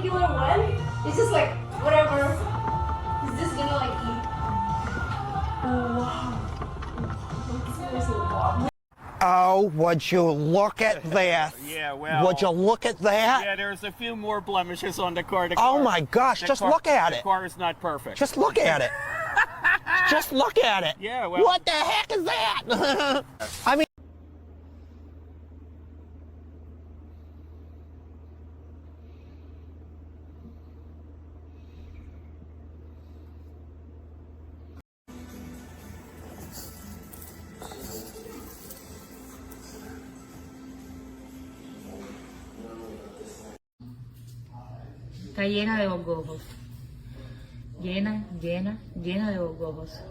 he wouldn't win. It's just like whatever. He's just gonna like eat. Oh wow. Seriously, wow. Oh, would you look at this? Yeah, well. Would you look at that? Yeah, there's a few more blemishes on the car. Oh my gosh, just look at it. The car is not perfect. Just look at it. Just look at it. Yeah, well. What the heck is that? I mean. Está llena de gorgojos. Llena, llena, llena de gorgojos.